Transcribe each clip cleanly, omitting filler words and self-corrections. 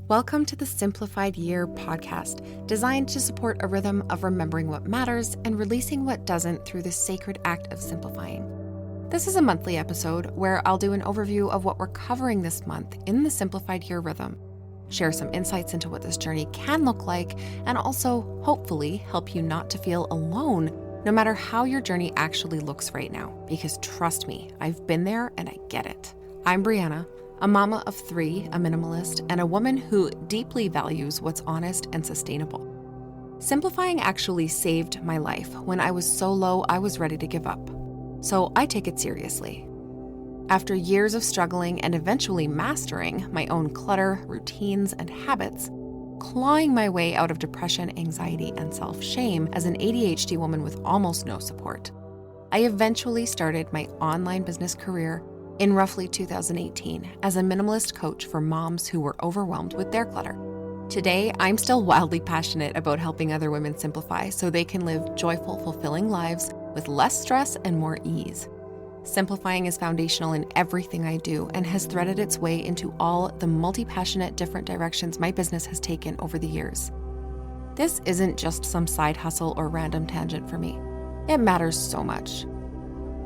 Welcome to the Simplified Year podcast, designed to support a rhythm of remembering what matters and releasing what doesn't through the sacred act of simplifying. This is a monthly episode where I'll do an overview of what we're covering this month in the Simplified Year rhythm, share some insights into what this journey can look like, and also, hopefully, help you not to feel alone no matter how your journey actually looks right now, because trust me, I've been there and I get it. I'm Brianna, a mama of 3, a minimalist, and a woman who deeply values what's honest and sustainable. Simplifying actually saved my life when I was so low I was ready to give up. So I take it seriously. After years of struggling and eventually mastering my own clutter, routines, and habits, clawing my way out of depression, anxiety, and self-shame as an ADHD woman with almost no support, I eventually started my online business career in roughly 2018 as a minimalist coach for moms who were overwhelmed with their clutter. Today, I'm still wildly passionate about helping other women simplify so they can live joyful, fulfilling lives with less stress and more ease. Simplifying is foundational in everything I do and has threaded its way into all the multi-passionate different directions my business has taken over the years. This isn't just some side hustle or random tangent for me. It matters so much.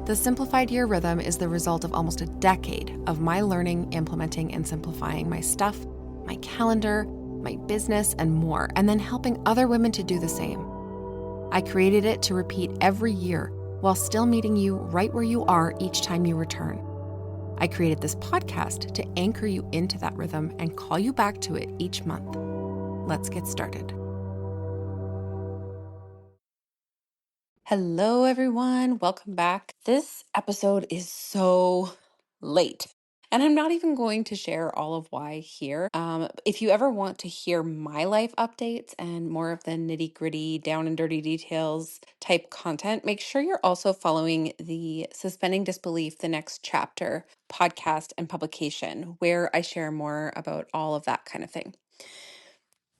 The Simplified Year rhythm is the result of almost a decade of my learning, implementing, and simplifying my stuff, my calendar, my business, and more, and then helping other women to do the same. I created it to repeat every year while still meeting you right where you are each time you return. I created this podcast to anchor you into that rhythm and call you back to it each month. Let's get started. Hello, everyone. Welcome back. This episode is so late, and I'm not even going to share all of why here. If you ever want to hear my life updates and more of the nitty gritty, down and dirty details type content, make sure you're also following the Suspending Disbelief, the Next Chapter podcast and publication, where I share more about all of that kind of thing.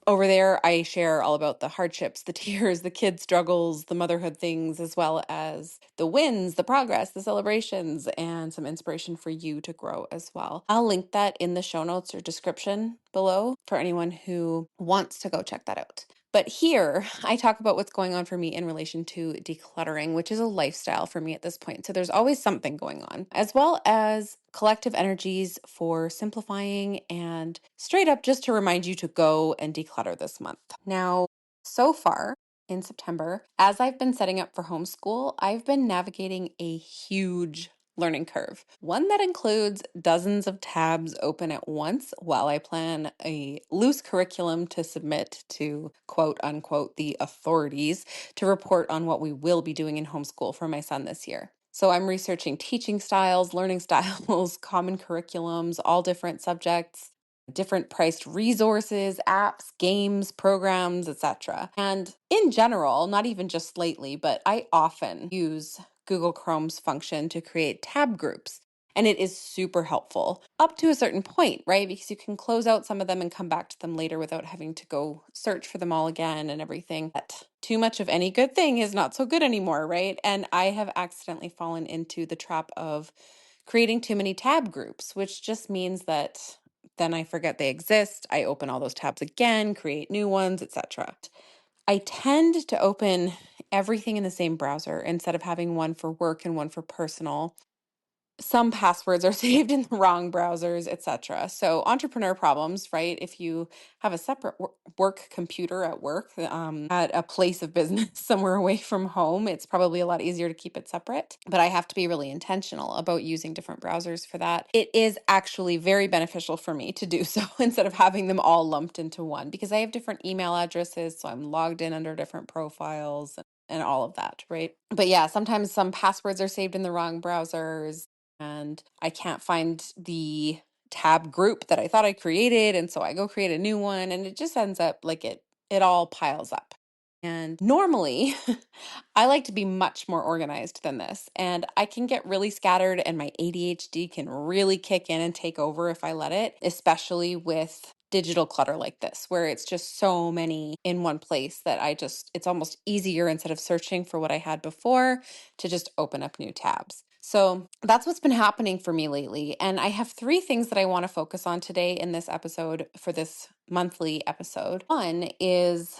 Over there, I share all about the hardships, the tears, the kids' struggles, the motherhood things, as well as the wins, the progress, the celebrations, and some inspiration for you to grow as well. I'll link that in the show notes or description below for anyone who wants to go check that out. But here, I talk about what's going on for me in relation to decluttering, which is a lifestyle for me at this point. So there's always something going on, as well as collective energies for simplifying and straight up just to remind you to go and declutter this month. Now, so far in September, as I've been setting up for homeschool, I've been navigating a huge learning curve, one that includes dozens of tabs open at once while I plan a loose curriculum to submit to quote unquote the authorities to report on what we will be doing in homeschool for my son this year. So I'm researching teaching styles, learning styles, common curriculums, all different subjects, different priced resources, apps, games, programs, etc. And in general, not even just lately, but I often use Google Chrome's function to create tab groups. And it is super helpful up to a certain point, right? Because you can close out some of them and come back to them later without having to go search for them all again and everything. But too much of any good thing is not so good anymore, right? And I have accidentally fallen into the trap of creating too many tab groups, which just means that then I forget they exist. I open all those tabs again, create new ones, etc. I tend to open everything in the same browser instead of having one for work and one for personal. Some passwords are saved in the wrong browsers, etc. So entrepreneur problems, right? If you have a separate work computer at work, at a place of business somewhere away from home, it's probably a lot easier to keep it separate. But I have to be really intentional about using different browsers for that. It is actually very beneficial for me to do so instead of having them all lumped into one because I have different email addresses, so I'm logged in under different profiles and all of that, right? But yeah, sometimes some passwords are saved in the wrong browsers and I can't find the tab group that I thought I created. And so I go create a new one and it just ends up like it all piles up. And normally I like to be much more organized than this. And I can get really scattered and my ADHD can really kick in and take over if I let it, especially with digital clutter like this, where it's just so many in one place that it's almost easier instead of searching for what I had before to just open up new tabs. So that's what's been happening for me lately. And I have 3 things that I want to focus on today in this episode for this monthly episode. One is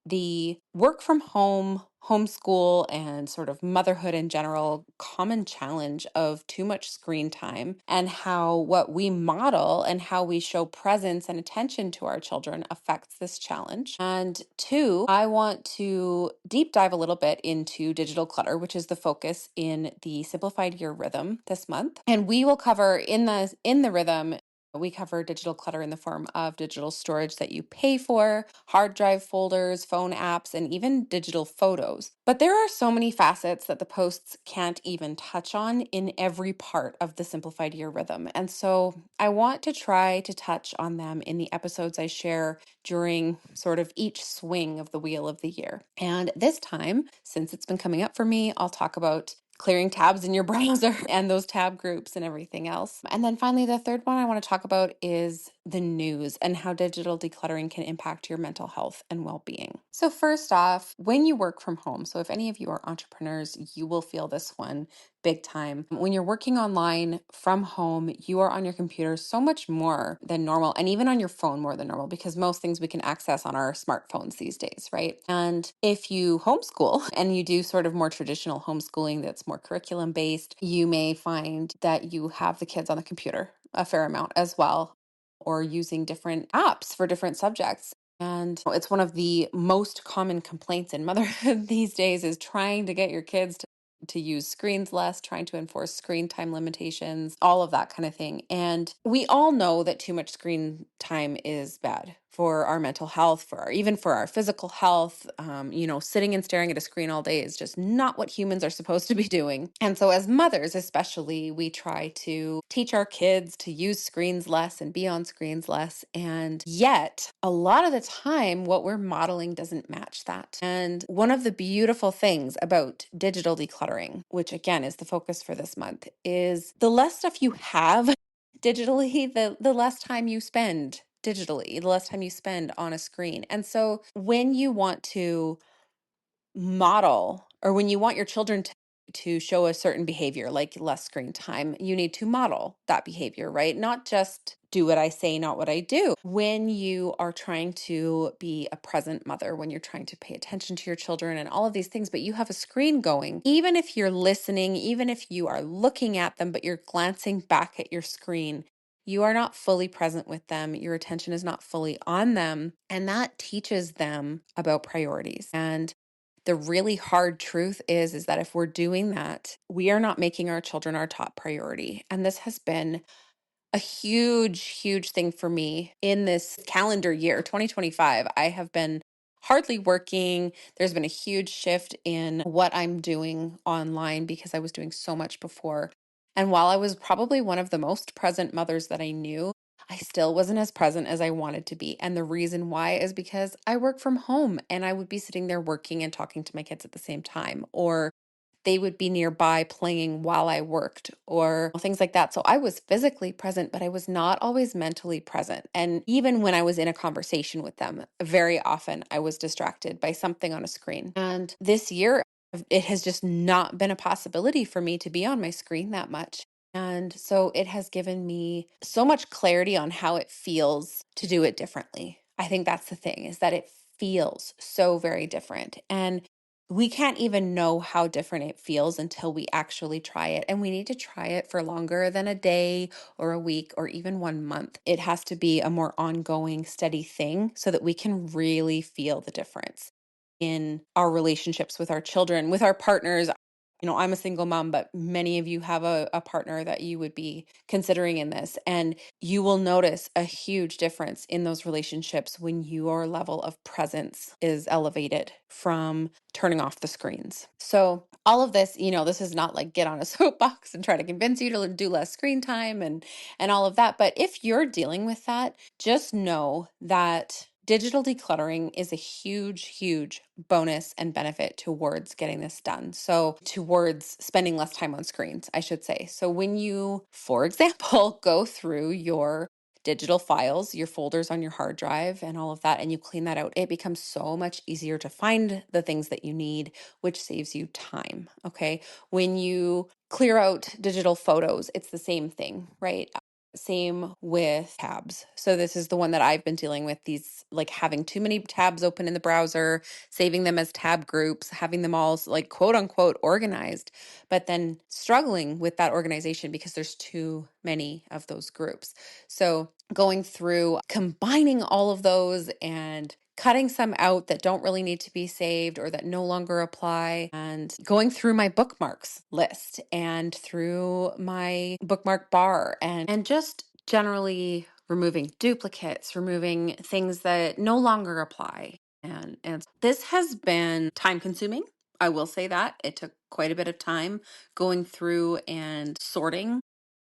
the work from home, homeschool, and sort of motherhood in general common challenge of too much screen time, and how what we model and how we show presence and attention to our children affects this challenge. And two, I want to deep dive a little bit into digital clutter, which is the focus in the Simplified Year Rhythm this month. And we will cover in the rhythm, we cover digital clutter in the form of digital storage that you pay for, hard drive folders, phone apps, and even digital photos. But there are so many facets that the posts can't even touch on in every part of the Simplified Year Rhythm. And so I want to try to touch on them in the episodes I share during sort of each swing of the wheel of the year. And this time, since it's been coming up for me, I'll talk about clearing tabs in your browser and those tab groups and everything else. And then finally, the third one I want to talk about is the news and how digital decluttering can impact your mental health and well-being. So first off, when you work from home, so if any of you are entrepreneurs, you will feel this one big time. When you're working online from home, you are on your computer so much more than normal, and even on your phone more than normal, because most things we can access on our smartphones these days, right? And if you homeschool and you do sort of more traditional homeschooling that's more curriculum based, you may find that you have the kids on the computer a fair amount as well, or using different apps for different subjects. And it's one of the most common complaints in motherhood these days is trying to get your kids to use screens less, trying to enforce screen time limitations, all of that kind of thing. And we all know that too much screen time is bad for our mental health, even for our physical health. Sitting and staring at a screen all day is just not what humans are supposed to be doing. And so as mothers, especially, we try to teach our kids to use screens less and be on screens less. And yet, a lot of the time, what we're modeling doesn't match that. And one of the beautiful things about digital decluttering, which again is the focus for this month, is the less stuff you have digitally, the less time you spend digitally, the less time you spend on a screen. And so when you want to model, or when you want your children to show a certain behavior, like less screen time, you need to model that behavior, right? Not just do what I say, not what I do. When you are trying to be a present mother, when you're trying to pay attention to your children and all of these things, but you have a screen going, even if you're listening, even if you are looking at them, but you're glancing back at your screen, you are not fully present with them. Your attention is not fully on them. And that teaches them about priorities. And the really hard truth is that if we're doing that, we are not making our children our top priority. And this has been a huge, huge thing for me in this calendar year, 2025. I have been hardly working. There's been a huge shift in what I'm doing online because I was doing so much before. And while I was probably one of the most present mothers that I knew, I still wasn't as present as I wanted to be. And the reason why is because I work from home and I would be sitting there working and talking to my kids at the same time, or they would be nearby playing while I worked or things like that. So I was physically present, but I was not always mentally present. And even when I was in a conversation with them, very often I was distracted by something on a screen. And this year, it has just not been a possibility for me to be on my screen that much. And so it has given me so much clarity on how it feels to do it differently. I think that's the thing, is that it feels so very different. And we can't even know how different it feels until we actually try it. And we need to try it for longer than a day or a week or even 1 month. It has to be a more ongoing, steady thing so that we can really feel the difference in our relationships with our children, with our partners. I'm a single mom, but many of you have a partner that you would be considering in this. And you will notice a huge difference in those relationships when your level of presence is elevated from turning off the screens. So all of this, this is not like get on a soapbox and try to convince you to do less screen time and all of that. But if you're dealing with that, just know that digital decluttering is a huge, huge bonus and benefit towards getting this done. So towards spending less time on screens, I should say. So when you, for example, go through your digital files, your folders on your hard drive and all of that, and you clean that out, it becomes so much easier to find the things that you need, which saves you time. Okay. When you clear out digital photos, it's the same thing, right? Same with tabs. So this is the one that I've been dealing with, these like having too many tabs open in the browser, saving them as tab groups, having them all like quote unquote organized, but then struggling with that organization because there's too many of those groups. So going through combining all of those and cutting some out that don't really need to be saved or that no longer apply, and going through my bookmarks list and through my bookmark bar, and just generally removing duplicates, removing things that no longer apply. And this has been time consuming. I will say that it took quite a bit of time going through and sorting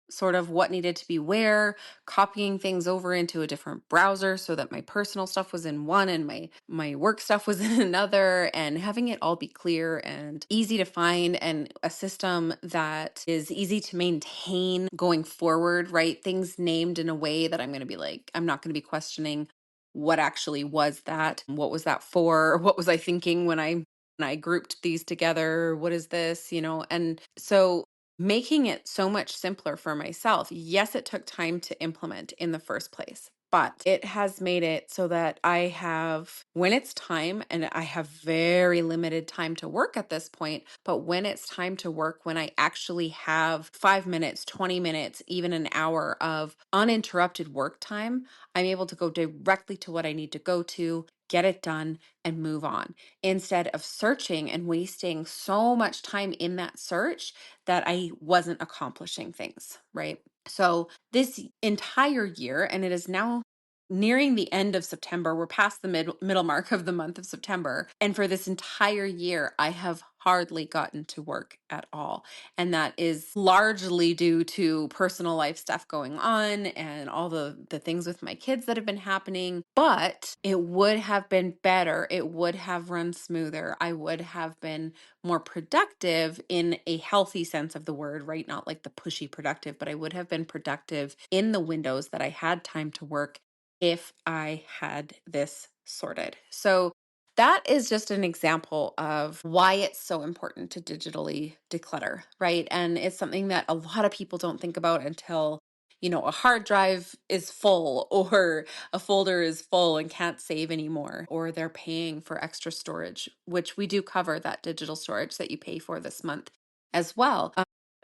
sort of what needed to be where, copying things over into a different browser so that my personal stuff was in one and my work stuff was in another, and having it all be clear and easy to find, and a system that is easy to maintain going forward, right? Things named in a way that I'm going to be like, I'm not going to be questioning what actually was that? What was that for? What was I thinking when I grouped these together? What is this, And so making it so much simpler for myself. Yes, it took time to implement in the first place, but it has made it so that I have, when it's time, and I have very limited time to work at this point, but when it's time to work, when I actually have 5 minutes, 20 minutes, even an hour of uninterrupted work time, I'm able to go directly to what I need to go to, get it done, and move on, instead of searching and wasting so much time in that search that I wasn't accomplishing things, right? So this entire year, and it is now nearing the end of September, we're past the middle mark of the month of September. And for this entire year, I have hardly gotten to work at all. And that is largely due to personal life stuff going on and all the things with my kids that have been happening. But it would have been better. It would have run smoother. I would have been more productive in a healthy sense of the word, right? Not like the pushy productive, but I would have been productive in the windows that I had time to work if I had this sorted. So that is just an example of why it's so important to digitally declutter, right? And it's something that a lot of people don't think about until, a hard drive is full or a folder is full and can't save anymore, or they're paying for extra storage, which we do cover that digital storage that you pay for this month as well.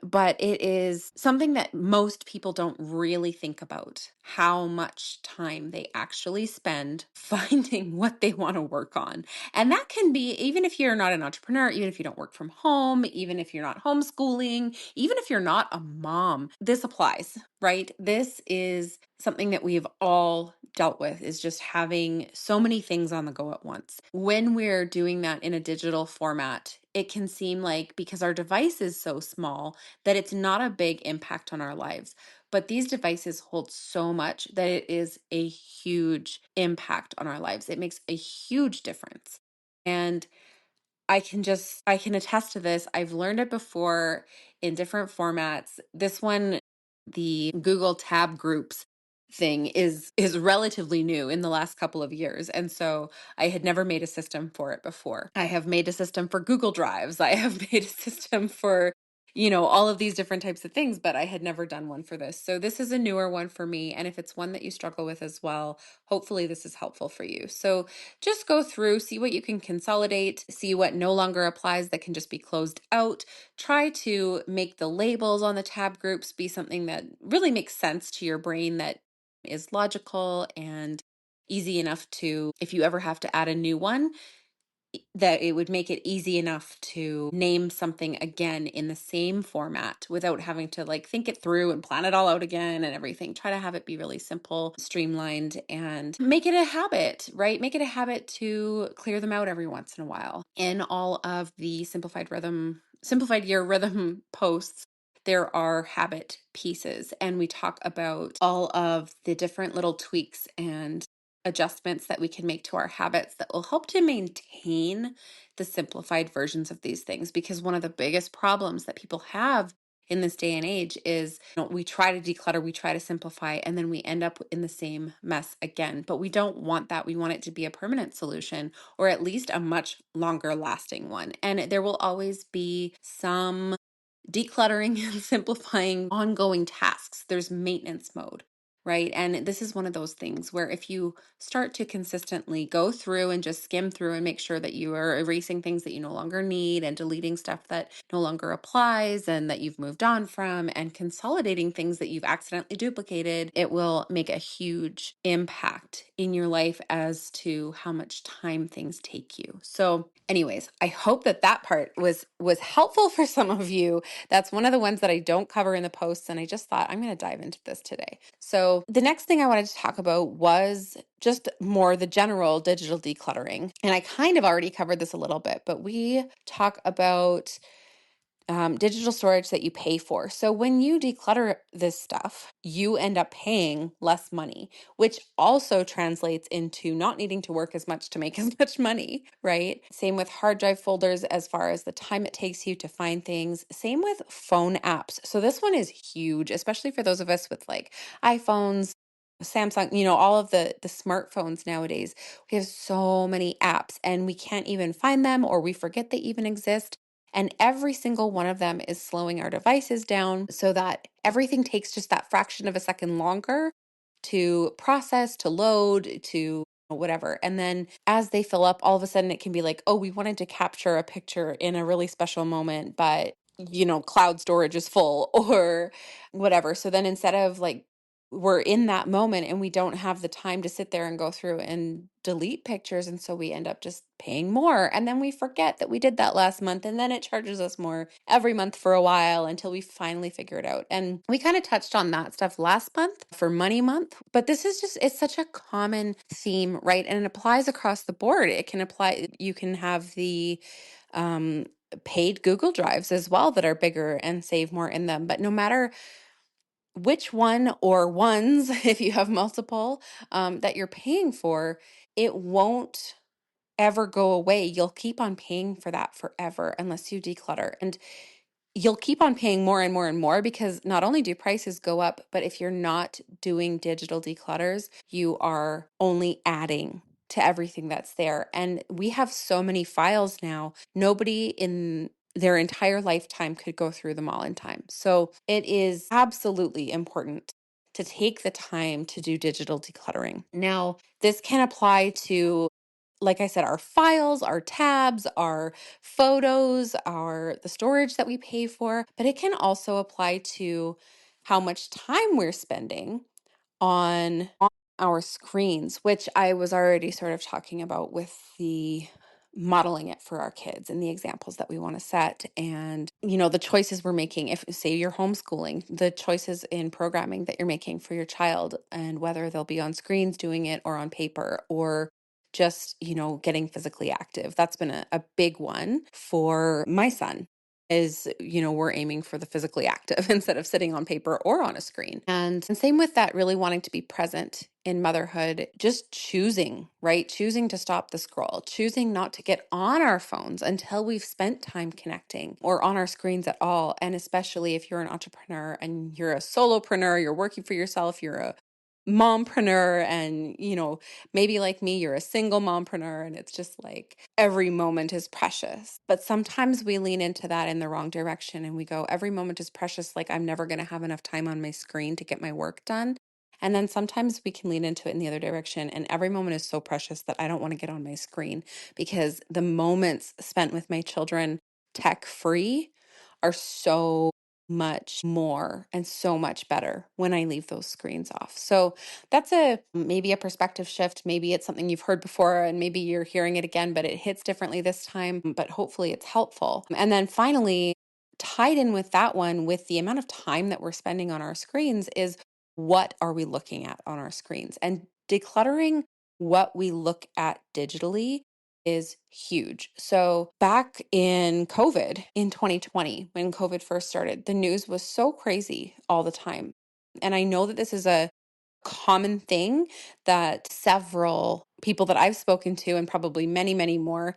But it is something that most people don't really think about, how much time they actually spend finding what they want to work on. And that can be, even if you're not an entrepreneur, even if you don't work from home, even if you're not homeschooling, even if you're not a mom, this applies, right? This is something that we have all dealt with, is just having so many things on the go at once. When we're doing that in a digital format, it can seem like, because our device is so small, that it's not a big impact on our lives. But these devices hold so much that it is a huge impact on our lives. It makes a huge difference. And I can attest to this. I've learned it before in different formats. This one, the Google tab groups thing is relatively new in the last couple of years. And so I had never made a system for it before. I have made a system for Google Drives. I have made a system for all of these different types of things, but I had never done one for this. So this is a newer one for me. And if it's one that you struggle with as well, hopefully this is helpful for you. So just go through, see what you can consolidate, see what no longer applies that can just be closed out. Try to make the labels on the tab groups be something that really makes sense to your brain, that is logical and easy enough to, if you ever have to add a new one, that it would make it easy enough to name something again in the same format without having to like think it through and plan it all out again and everything. Try to have it be really simple, streamlined, and make it a habit, right? Make it a habit to clear them out every once in a while. In all of the simplified year rhythm posts, there are habit pieces, and we talk about all of the different little tweaks and adjustments that we can make to our habits that will help to maintain the simplified versions of these things. Because one of the biggest problems that people have in this day and age is, we try to declutter, we try to simplify, and then we end up in the same mess again. But we don't want that. We want it to be a permanent solution, or at least a much longer lasting one. And there will always be some decluttering and simplifying ongoing tasks. There's maintenance mode, right? And this is one of those things where if you start to consistently go through and just skim through and make sure that you are erasing things that you no longer need and deleting stuff that no longer applies and that you've moved on from and consolidating things that you've accidentally duplicated, it will make a huge impact in your life as to how much time things take you. So anyways, I hope that that part was helpful for some of you. That's one of the ones that I don't cover in the posts, and I just thought I'm going to dive into this today. So the next thing I wanted to talk about was just more the general digital decluttering. And I kind of already covered this a little bit, but we talk about digital storage that you pay for. So when you declutter this stuff, you end up paying less money, which also translates into not needing to work as much to make as much money, right? Same with hard drive folders as far as the time it takes you to find things. Same with phone apps. So this one is huge, especially for those of us with like iPhones, Samsung, all of the smartphones nowadays. We have so many apps and we can't even find them or we forget they even exist. And every single one of them is slowing our devices down so that everything takes just that fraction of a second longer to process, to load, to whatever. And then as they fill up, all of a sudden it can be like, oh, we wanted to capture a picture in a really special moment, but cloud storage is full or whatever. So then instead of like we're in that moment and we don't have the time to sit there and go through and delete pictures. And so we end up just paying more. And then we forget that we did that last month. And then it charges us more every month for a while until we finally figure it out. And we kind of touched on that stuff last month for Money Month. But this is it's such a common theme, right? And it applies across the board. It can apply, you can have the paid Google Drives as well that are bigger and save more in them. But no matter which one or ones, if you have multiple, that you're paying for, it won't ever go away. You'll keep on paying for that forever unless you declutter. And you'll keep on paying more and more and more because not only do prices go up, but if you're not doing digital declutters, you are only adding to everything that's there. And we have so many files now. Nobody in their entire lifetime could go through them all in time. So it is absolutely important to take the time to do digital decluttering. Now, this can apply to, like I said, our files, our tabs, our photos, the storage that we pay for, but it can also apply to how much time we're spending on our screens, which I was already sort of talking about with the modeling it for our kids and the examples that we want to set and the choices we're making. If say you're homeschooling, the choices in programming that you're making for your child and whether they'll be on screens doing it or on paper or just getting physically active. That's been a big one for my son is we're aiming for the physically active instead of sitting on paper or on a screen. And same with that, really wanting to be present in motherhood, just choosing, right? Choosing to stop the scroll, choosing not to get on our phones until we've spent time connecting or on our screens at all. And especially if you're an entrepreneur and you're a solopreneur, you're working for yourself, you're a mompreneur and maybe like me you're a single mompreneur and it's just like every moment is precious, but sometimes we lean into that in the wrong direction and we go every moment is precious, like I'm never going to have enough time on my screen to get my work done. And then sometimes we can lean into it in the other direction and every moment is so precious that I don't want to get on my screen because the moments spent with my children tech free are so much more and so much better when I leave those screens off. So that's maybe a perspective shift. Maybe it's something you've heard before and maybe you're hearing it again, but it hits differently this time, but hopefully it's helpful. And then finally, tied in with that one, with the amount of time that we're spending on our screens is what are we looking at on our screens? And decluttering what we look at digitally is huge. So back in COVID in 2020, when COVID first started, the news was so crazy all the time. And I know that this is a common thing that several people that I've spoken to, and probably many, many more,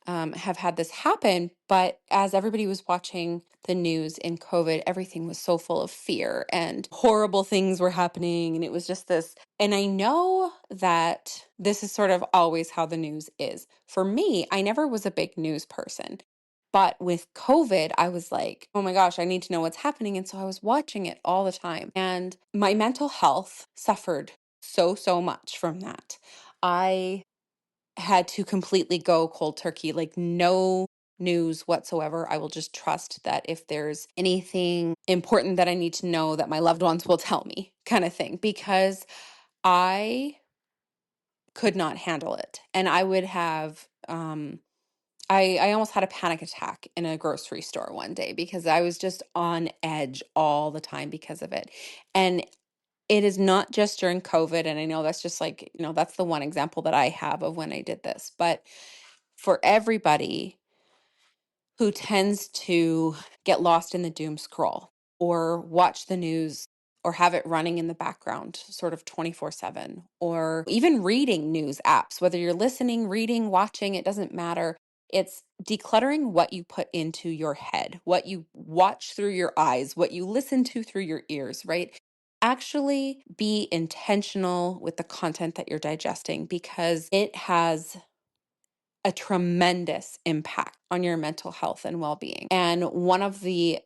have had this happen. But as everybody was watching the news in COVID, everything was so full of fear and horrible things were happening. And it was just this. And I know that this is sort of always how the news is. For me, I never was a big news person. But with COVID, I was like, oh my gosh, I need to know what's happening. And so I was watching it all the time. And my mental health suffered so much from that. I had to completely go cold turkey, like no news whatsoever. I will just trust that if there's anything important that I need to know, that my loved ones will tell me, kind of thing, because I could not handle it. And I would have, I almost had a panic attack in a grocery store one day because I was just on edge all the time because of it. And it is not just during COVID. And I know that's just like, that's the one example that I have of when I did this. But for everybody who tends to get lost in the doom scroll or watch the news or have it running in the background sort of 24/7, or even reading news apps, whether you're listening, reading, watching, it doesn't matter. It's decluttering what you put into your head, what you watch through your eyes, what you listen to through your ears, right? Actually be intentional with the content that you're digesting, because it has a tremendous impact on your mental health and well-being. And one of the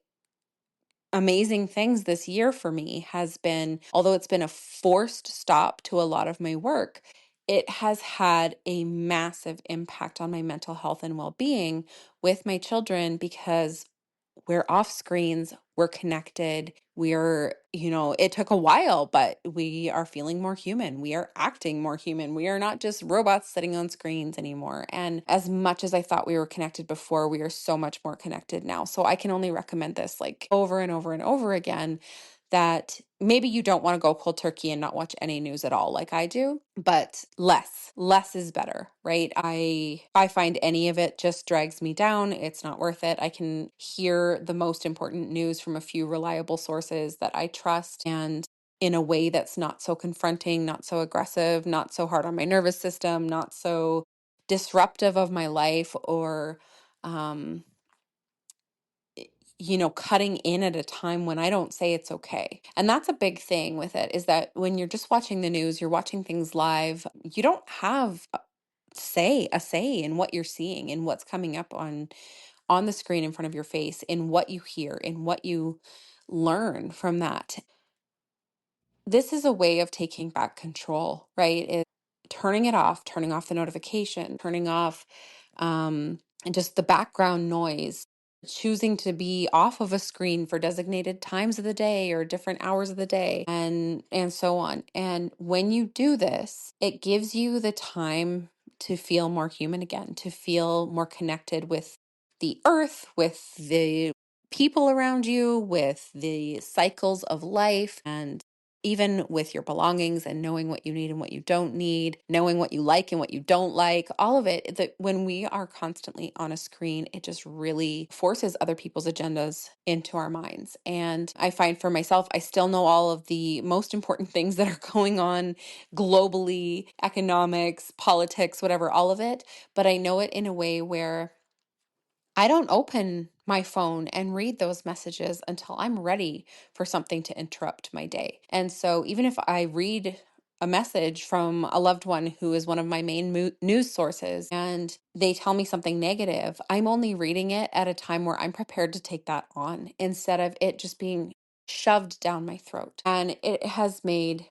amazing things this year for me has been, although it's been a forced stop to a lot of my work, it has had a massive impact on my mental health and well-being with my children, because we're off screens, we're connected, it took a while, but we are feeling more human. We are acting more human. We are not just robots sitting on screens anymore. And as much as I thought we were connected before, we are so much more connected now. So I can only recommend this like over and over and over again, that maybe you don't want to go cold turkey and not watch any news at all like I do, but less is better, right? I find any of it just drags me down. It's not worth it. I can hear the most important news from a few reliable sources that I trust, and in a way that's not so confronting, not so aggressive, not so hard on my nervous system, not so disruptive of my life, or um cutting in at a time when I don't say it's okay. And that's a big thing with it, is that when you're just watching the news, you're watching things live, you don't have a say in what you're seeing and what's coming up on the screen in front of your face, in what you hear, in what you learn from that. This is a way of taking back control, right? It's turning off the notification, turning off and just the background noise, choosing to be off of a screen for designated times of the day or different hours of the day, and so on. And when you do this, it gives you the time to feel more human again, to feel more connected with the earth, with the people around you, with the cycles of life, and even with your belongings, and knowing what you need and what you don't need, knowing what you like and what you don't like, all of it. That when we are constantly on a screen, it just really forces other people's agendas into our minds. And I find for myself, I still know all of the most important things that are going on globally, economics, politics, whatever, all of it. But I know it in a way where I don't open my phone and read those messages until I'm ready for something to interrupt my day. And so even if I read a message from a loved one who is one of my main news sources and they tell me something negative, I'm only reading it at a time where I'm prepared to take that on, instead of it just being shoved down my throat. And it has made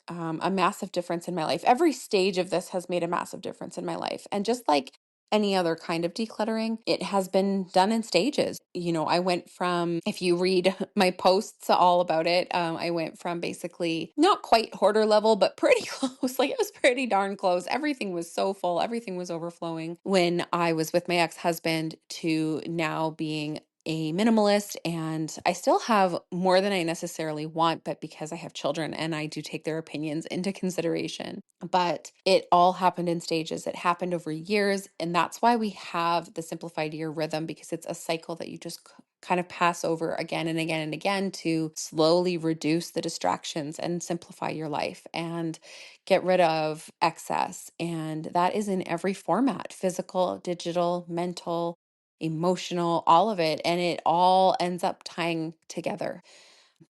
a massive difference in my life. Every stage of this has made a massive difference in my life. And just like any other kind of decluttering, it has been done in stages. I went from, if you read my posts all about it, I went from basically not quite hoarder level, but pretty close. Like it was pretty darn close. Everything was so full, everything was overflowing when I was with my ex-husband, to now being a minimalist. And I still have more than I necessarily want, but because I have children and I do take their opinions into consideration. But it all happened in stages. It happened over years. And that's why we have the simplified year rhythm, because it's a cycle that you just kind of pass over again and again and again, to slowly reduce the distractions and simplify your life and get rid of excess. And that is in every format: physical, digital, mental, emotional, all of it. And it all ends up tying together.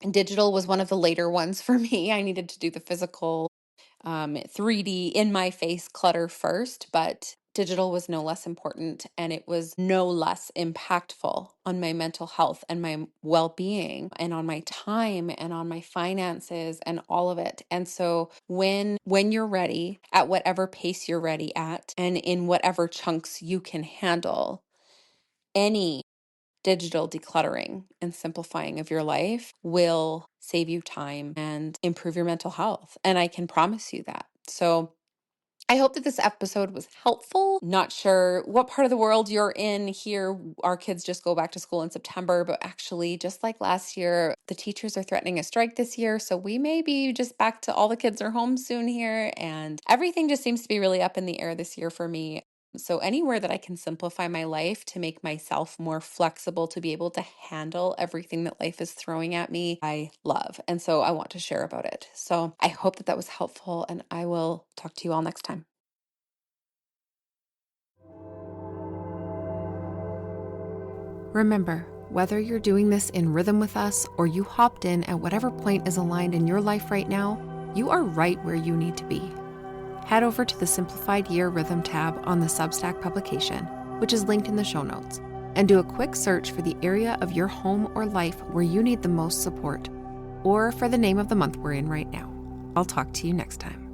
And digital was one of the later ones for me. I needed to do the physical 3D in my face clutter first, but digital was no less important and it was no less impactful on my mental health and my well-being and on my time and on my finances and all of it. And so when you're ready, at whatever pace you're ready at, and in whatever chunks you can handle, any digital decluttering and simplifying of your life will save you time and improve your mental health. And I can promise you that. So I hope that this episode was helpful. Not sure what part of the world you're in here. Our kids just go back to school in September, but actually, just like last year, the teachers are threatening a strike this year. So we may be just back to all the kids are home soon here. And everything just seems to be really up in the air this year for me. So anywhere that I can simplify my life to make myself more flexible to be able to handle everything that life is throwing at me, I love. And so I want to share about it. So I hope that that was helpful, and I will talk to you all next time. Remember, whether you're doing this in rhythm with us or you hopped in at whatever point is aligned in your life right now, you are right where you need to be. Head over to the Simplified Year Rhythm tab on the Substack publication, which is linked in the show notes, and do a quick search for the area of your home or life where you need the most support, or for the name of the month we're in right now. I'll talk to you next time.